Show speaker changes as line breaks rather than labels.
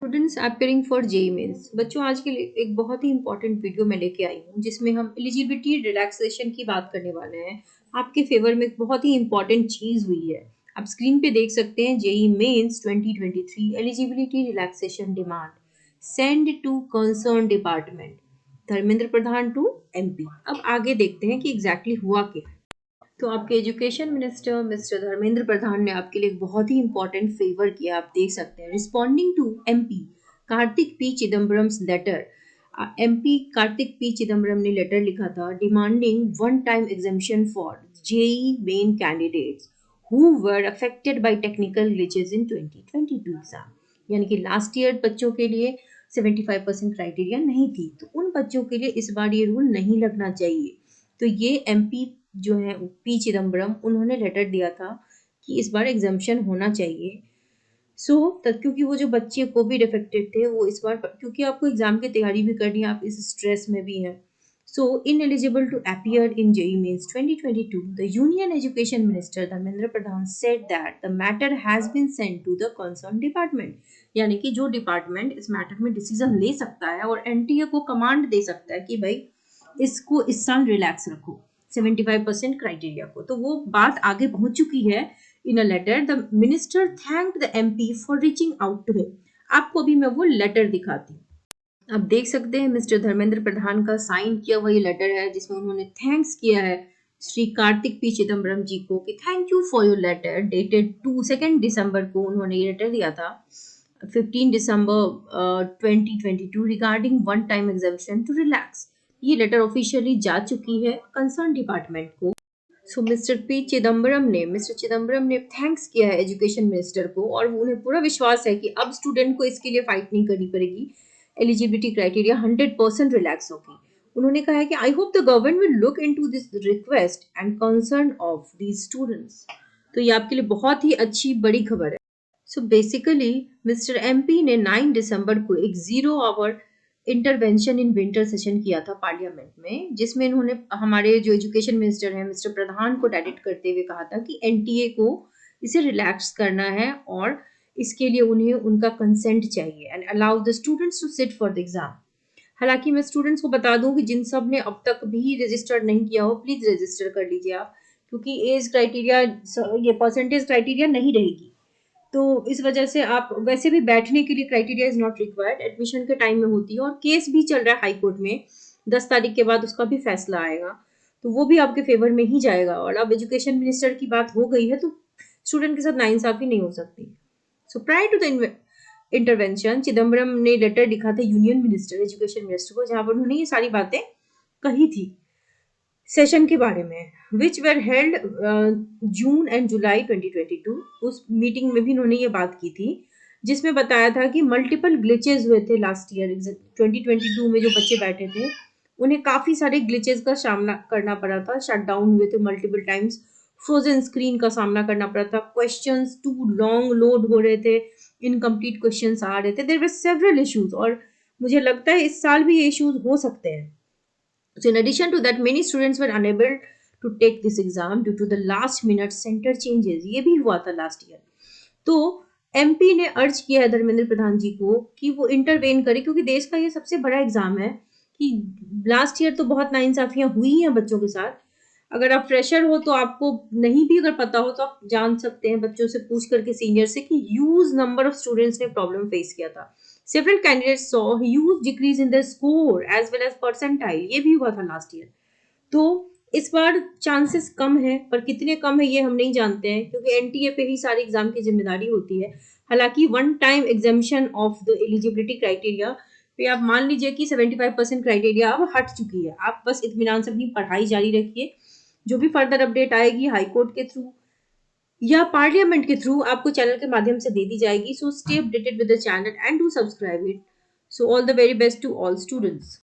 Students appearing for JEE mains. बच्चों, आज के लिए एक बहुत ही इंपॉर्टेंट वीडियो मैं लेके आई हूँ जिसमें हम एलिजिबिलिटी रिलैक्सेशन की बात करने वाले हैं। आपके फेवर में एक बहुत ही इंपॉर्टेंट चीज़ हुई है। आप स्क्रीन पे देख सकते हैं JEE mains 2023 eligibility relaxation demand send to concern department Dharmendra Pradhan to MP. अब आगे देखते हैं कि एग्जैक्टली हुआ क्या। तो आपके education minister mister Dharmendra Pradhan ने आपके लिए एक बहुत ही इंपॉर्टेंट फेवर किया। आप देख सकते हैं, responding to MP Karthik P Chidambaram letter. MP Karthik P Chidambaram ने लेटर लिखा था demanding one time examination for JEE main candidates who were affected by technical glitches in 2022 exam. यानी कि लास्ट ईयर बच्चों के लिए 75% क्राइटेरिया नहीं थी, तो उन बच्चों के लिए इस बार ये रूल नहीं लगना चाहिए। तो ये एमपी जो है पी चिदम्बरम, उन्होंने लेटर दिया था कि इस बार एग्जाम्शन होना चाहिए। तब क्योंकि वो जो बच्चे कोविड अफेक्टेड थे वो इस बार, क्योंकि आपको एग्जाम की तैयारी भी करनी है, आप इस स्ट्रेस में भी हैं, सो ineligible to appear in JEE Mains 2022, the Union Education Minister Dharmendra Pradhan said that the matter has been sent to the concerned department। यानी कि जो डिपार्टमेंट इस मैटर में डिसीजन ले सकता है और एनटीए को कमांड दे सकता है कि भाई इसको इस साल रिलैक्स रखो 75% क्राइटेरिया को, तो वो बात आगे पहुंच चुकी है। In a letter the minister thanked the MP for reaching out to him. आपको अभी मैं वो लेटर दिखाती हूँ। आप देख सकते हैं मिस्टर धर्मेंद्र प्रधान का साइन किया हुआ ये लेटर है जिसमें उन्होंने थैंक्स किया है श्री कार्तिक पी चिदम्बरम जी को कि thank you for your letter dated 2 दिसंबर को उन्होंने ये लेटर दिया था 15 दिसंबर 2022 regarding one time examination to relax. ये लेटर ऑफिशियली जा चुकी है कंसर्न डिपार्टमेंट को। मिस्टर चिदम्बरम ने थैंक्स किया है एजुकेशन मिनिस्टर को और उन्हें पूरा विश्वास है कि अब स्टूडेंट को इसके लिए फाइट नहीं करनी पड़ेगी, एलिजिबिलिटी क्राइटेरिया 100% रिलैक्स होगी। उन्होंने कहा है कि I hope the government will look into this request and concern of these students. तो ये आपके लिए बहुत ही अच्छी बड़ी खबर है। सो बेसिकली मिस्टर एमपी ने 9 दिसंबर को एक 0 hour intervention in winter session किया था पार्लियामेंट में, जिसमें इन्होंने हमारे जो एजुकेशन मिनिस्टर हैं मिस्टर प्रधान को डायरेक्ट करते हुए कहा था कि एनटीए को इसे रिलैक्स करना है और इसके लिए उन्हें उनका कंसेंट चाहिए and allow the students to sit for the exam. हालांकि मैं स्टूडेंट्स को बता दूं कि जिन सब ने अब तक भी रजिस्टर नहीं किया हो प्लीज रजिस्टर कर लीजिए आप, क्योंकि एज क्राइटेरिया ये परसेंटेज क्राइटेरिया नहीं रहेगी। तो इस वजह से आप वैसे भी बैठने के लिए criteria is not required, admission के टाइम में होती है और केस भी चल रहा है हाई कोर्ट में। 10 तारीख के बाद उसका भी फैसला आएगा, तो वो भी आपके फेवर में ही जाएगा। और अब एजुकेशन मिनिस्टर की बात हो गई है तो स्टूडेंट के साथ नाइंसाफी नहीं हो सकती। So prior to the intervention Chidambaram ने लेटर लिखा था यूनियन मिनिस्टर एजुकेशन मिनिस्टर को, जहां पर उन्होंने ये सारी बातें कही थी सेशन के बारे में, which were held June and July 2022। उस मीटिंग में भी उन्होंने ये बात की थी जिसमें बताया था कि मल्टीपल ग्लिचेस हुए थे लास्ट ईयर 2022 में। जो बच्चे बैठे थे उन्हें काफी सारे ग्लिचेस का सामना करना पड़ा था, शट डाउन हुए थे मल्टीपल टाइम्स, फ्रोजन स्क्रीन का सामना करना पड़ा था, क्वेश्चंस टू लॉन्ग लोड हो रहे थे, इनकम्प्लीट क्वेश्चंस आ रहे थे, देयर वर सेवरल इश्यूज। और मुझे लगता है इस साल भी ये इश्यूज हो सकते हैं। So in addition to that, many students were unable to take this exam due to the last minute center changes। ये भी हुआ था लास्ट ईयर। तो एमपी ने अर्ज किया है धर्मेंद्र प्रधान जी को कि वो इंटरवेन करे, क्योंकि देश का ये सबसे बड़ा एग्जाम है। कि लास्ट ईयर तो बहुत नाइंसाफियां हुई हैं बच्चों के साथ। अगर आप फ्रेशर हो तो आपको नहीं भी अगर पता हो तो आप जान सकते हैं बच्चों से पूछ करके, सीनियर से, कि ह्यूज नंबर ऑफ स्टूडेंट्स ने प्रॉब्लम फेस किया था। Several candidates saw huge decrease in their score as well as percentile। ये भी हुआ था लास्ट ईयर। तो इस बार चांसेस कम है, पर कितने कम है ये हम नहीं जानते हैं, क्योंकि एनटीए पे ही सारी एग्जाम की जिम्मेदारी होती है। हालांकि one time examination of the eligibility criteria पे आप मान लीजिए कि 75% क्राइटेरिया अब हट चुकी है। आप बस इत्मीनान से अपनी पढ़ाई जारी रखिए। जो भी फर्दर अपडेट आएगी हाई कोर्ट के थ्रू या पार्लियामेंट के थ्रू आपको चैनल के माध्यम से दे दी जाएगी। So stay updated with the channel and do subscribe it. So all the very best to all students.